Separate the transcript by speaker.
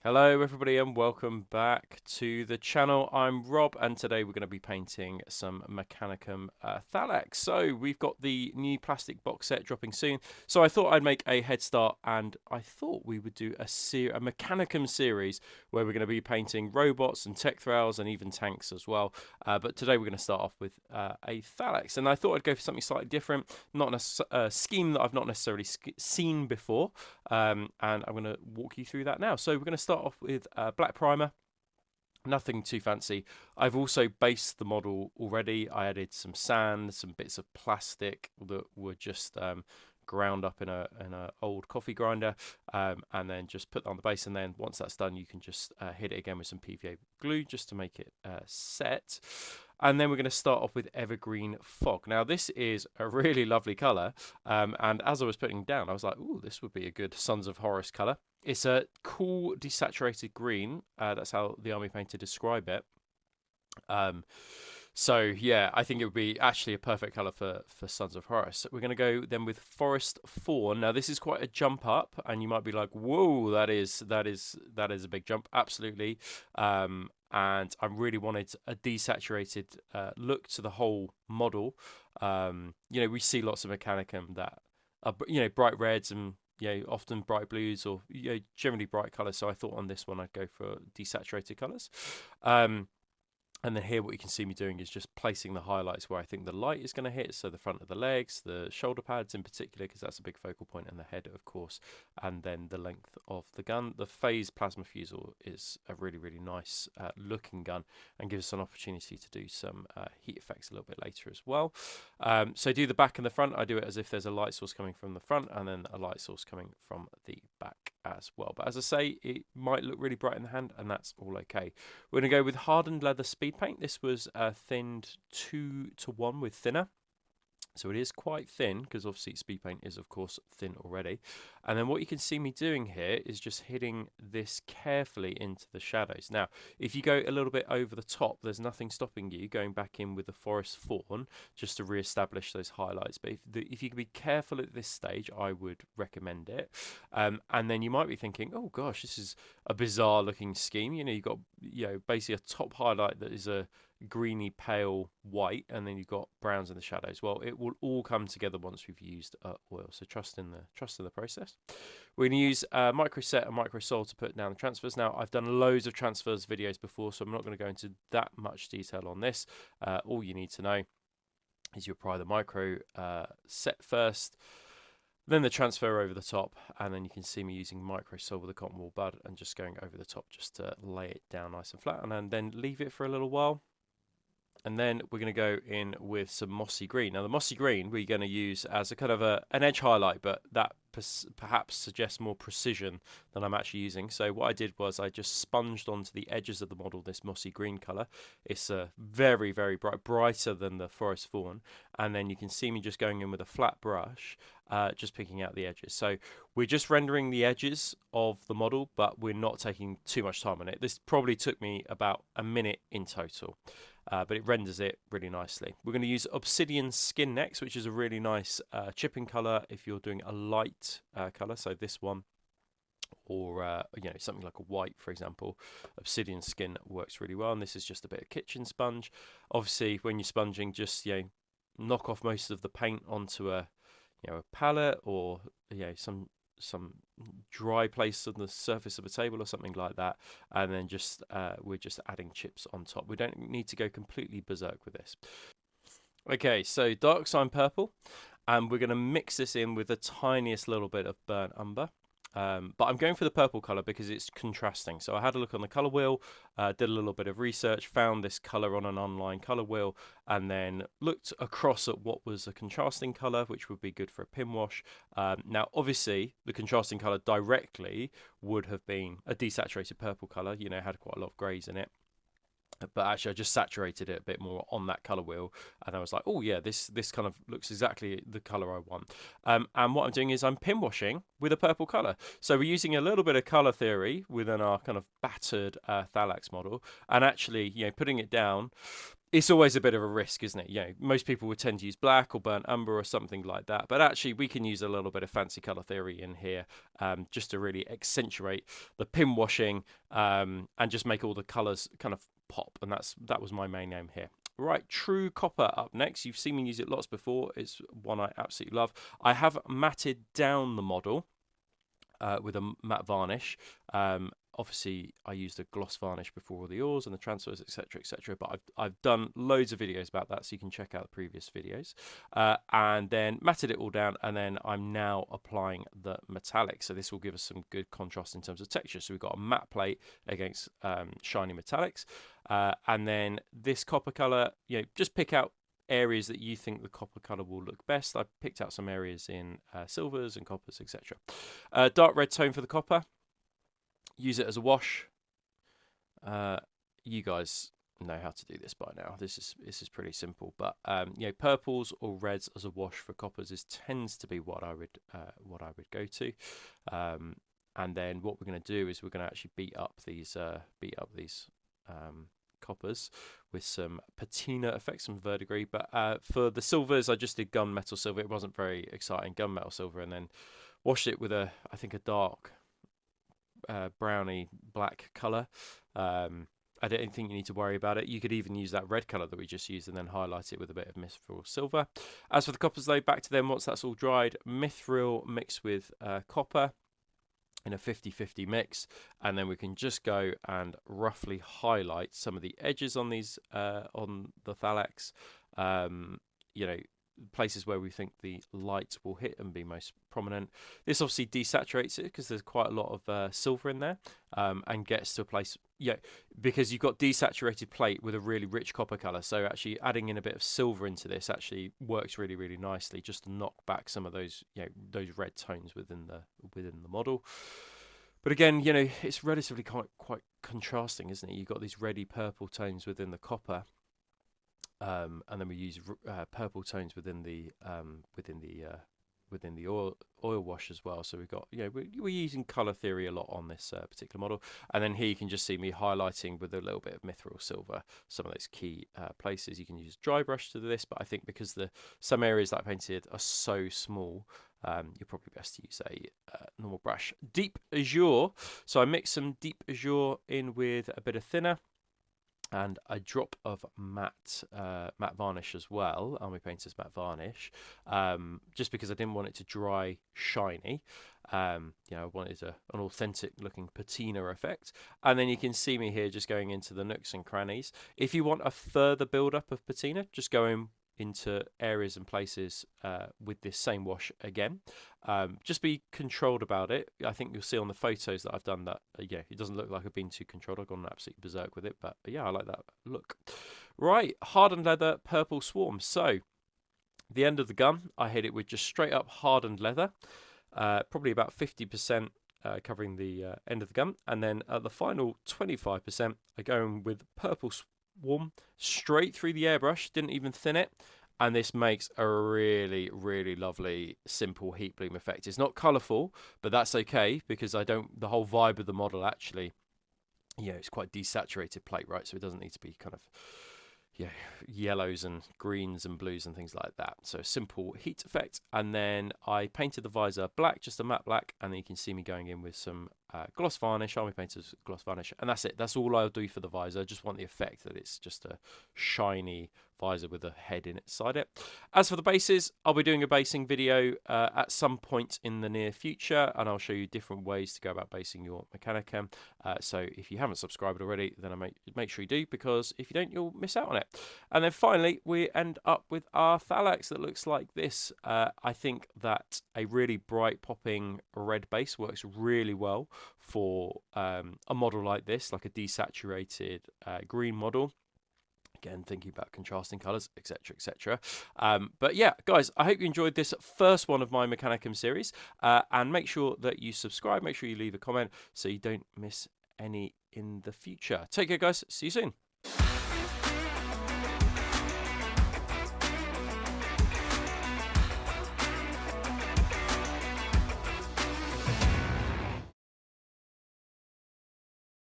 Speaker 1: Hello everybody and welcome back to the channel. I'm Rob and today we're going to be painting some Mechanicum THALLAX. So we've got the new plastic box set dropping soon. So I thought I'd make a head start and I thought we would do a Mechanicum series where we're going to be painting robots and tech thralls and even tanks as well. But today we're going to start off with a THALLAX, and I thought I'd go for something slightly different, not a scheme that I've not necessarily seen before. And I'm going to walk you through that now. So we're going to start off with black primer. Nothing too fancy. I've also based the model already. I added some sand, some bits of plastic that were just ground up in a old coffee grinder, and then just put that on the base. And then once that's done, you can just hit it again with some PVA glue just to make it set. And then we're going to start off with Evergreen Fog. Now, this is a really lovely colour. And as I was putting it down, I was like, ooh, this would be a good Sons of Horus colour. It's a cool desaturated green. That's how the army painter describe it. So yeah, I think it would be actually a perfect colour for Sons of Horus. We're going to go then with Forest Faun. Now this is quite a jump up, and you might be like, "Whoa, that is a big jump." Absolutely. And I really wanted a desaturated look to the whole model. We see lots of Mechanicum that are bright reds and often bright blues or generally bright colours. So I thought on this one I'd go for desaturated colours. And then here what you can see me doing is just placing the highlights where I think the light is going to hit. So the front of the legs, the shoulder pads in particular, because that's a big focal point, and the head, of course, and then the length of the gun. The phase plasma fusel is a really, really nice looking gun and gives us an opportunity to do some heat effects a little bit later as well. So do the back and the front. I do it as if there's a light source coming from the front and then a light source coming from the back as well. But as I say, it might look really bright in the hand, and that's all okay. We're going to go with hardened leather speed paint. This was thinned 2:1 with thinner. So it is quite thin because obviously speed paint is of course thin already. And then what you can see me doing here is just hitting this carefully into the shadows. Now, if you go a little bit over the top, there's nothing stopping you going back in with the Forest Faun just to re-establish those highlights. But if you can be careful at this stage, I would recommend it. And then you might be thinking, oh gosh, this is a bizarre looking scheme. You've got basically a top highlight that is a greeny pale white, and then you've got browns in the shadows. Well, it will all come together once we've used oil, so trust in the process. We're going to use micro set and micro sol to put down the transfers. Now, I've done loads of transfers videos before, so I'm not going to go into that much detail on this. All you need to know is you apply the micro set first, then the transfer over the top, and then you can see me using micro sol with a cotton wool bud and just going over the top just to lay it down nice and flat, and then leave it for a little while. And then we're going to go in with some Mossy Green. Now, the Mossy Green we're going to use as a kind of an edge highlight, but that perhaps suggests more precision than I'm actually using. So what I did was I just sponged onto the edges of the model this Mossy Green colour. It's very, very bright, brighter than the Forest Faun. And then you can see me just going in with a flat brush, just picking out the edges. So we're just rendering the edges of the model, but we're not taking too much time on it. This probably took me about a minute in total. But it renders it really nicely. We're going to use Obsidian Skin next, which is a really nice chipping colour if you're doing a light colour, so this one, or something like a white, for example. Obsidian Skin works really well, and this is just a bit of kitchen sponge. Obviously, when you're sponging, just knock off most of the paint onto a palette, or some dry place on the surface of a table or something like that, and then we're just adding chips on top. We don't need to go completely berserk with this. Okay, so dark sign purple, and we're going to mix this in with the tiniest little bit of burnt umber. But I'm going for the purple colour because it's contrasting. So I had a look on the colour wheel, did a little bit of research, found this colour on an online colour wheel, and then looked across at what was a contrasting colour, which would be good for a pin wash. Now, obviously, the contrasting colour directly would have been a desaturated purple colour, had quite a lot of greys in it. But actually I just saturated it a bit more on that color wheel, and I was like, oh yeah, this kind of looks exactly the color I want. And what I'm doing is I'm pin washing with a purple color. So we're using a little bit of color theory within our kind of battered THALLAX model, and actually, you know, putting it down, it's always a bit of a risk, isn't it? You know, most people would tend to use black or burnt umber or something like that, but actually we can use a little bit of fancy color theory in here, just to really accentuate the pin washing, and just make all the colors kind of pop. And that was my main aim here. Right, True Copper up next. You've seen me use it lots before. It's one I absolutely love. I have matted down the model with a matte varnish. Obviously, I used a gloss varnish before all the ores and the transfers, etc., etc. But I've done loads of videos about that, so you can check out the previous videos. And then matted it all down, and then I'm now applying the metallic. So this will give us some good contrast in terms of texture. So we've got a matte plate against shiny metallics, and then this copper color. You know, just pick out areas that you think the copper color will look best. I picked out some areas in silvers and coppers, etc. Dark red tone for the copper. Use it as a wash. You guys know how to do this by now. This is pretty simple. But you know, purples or reds as a wash for coppers tends to be what I would go to. And then what we're going to do is we're going to actually beat up these coppers with some patina effects, some verdigris. But for the silvers, I just did gunmetal silver. It wasn't very exciting, gunmetal silver, and then washed it with I think a dark browny black color. I don't think you need to worry about it. You could even use that red color that we just used and then highlight it with a bit of mithril silver. As for the coppers though, back to them once that's all dried. Mithril mixed with copper in a 50-50 mix, and then we can just go and roughly highlight some of the edges on these on the THALLAX, you know, places where we think the light will hit and be most prominent. This obviously desaturates it because there's quite a lot of silver in there, and gets to a place, yeah, because you've got desaturated plate with a really rich copper color. So actually adding in a bit of silver into this actually works really, really nicely, just to knock back some of those, you know, those red tones within the model. But again, you know, it's relatively quite contrasting, isn't it? You've got these reddy purple tones within the copper. And then we use purple tones within the oil wash as well. So we've got, you know, we're using color theory a lot on this particular model. And then here you can just see me highlighting with a little bit of mithril silver some of those key places. You can use dry brush to do this, but I think because some areas that I painted are so small, you're probably best to use a normal brush. Deep Azure. So I mixed some Deep Azure in with a bit of thinner and a drop of matte varnish as well, Army Painter's matte varnish, just because I didn't want it to dry shiny. You know, I wanted an authentic looking patina effect. And then you can see me here just going into the nooks and crannies. If you want a further build up of patina, just go into areas and places with this same wash again. Just be controlled about it. I think you'll see on the photos that I've done that, yeah, it doesn't look like I've been too controlled. I've gone absolutely berserk with it, but yeah, I like that look. Right, hardened leather, purple swarm. So the end of the gun, I hit it with just straight up hardened leather, probably about 50% covering the end of the gun, and then the final 25% I go in with purple swarm straight through the airbrush, didn't even thin it. And this makes a really, really lovely, simple heat bloom effect. It's not colourful, but that's okay because the whole vibe of the model actually, yeah, it's quite desaturated plate, right? So it doesn't need to be kind of, yeah, yellows and greens and blues and things like that. So a simple heat effect. And then I painted the visor black, just a matte black. And then you can see me going in with some gloss varnish, Army Painter's gloss varnish. And that's it. That's all I'll do for the visor. I just want the effect that it's just a shiny visor with a head inside it. As for the bases, I'll be doing a basing video at some point in the near future, and I'll show you different ways to go about basing your Mechanicum. So if you haven't subscribed already, then make sure you do, because if you don't, you'll miss out on it. And then finally, we end up with our THALLAX that looks like this. I think that a really bright popping red base works really well for a model like this, like a desaturated green model. Again, thinking about contrasting colours, etc., etc. But yeah, guys, I hope you enjoyed this first one of my Mechanicum series. And make sure that you subscribe. Make sure you leave a comment so you don't miss any in the future. Take care, guys. See you soon.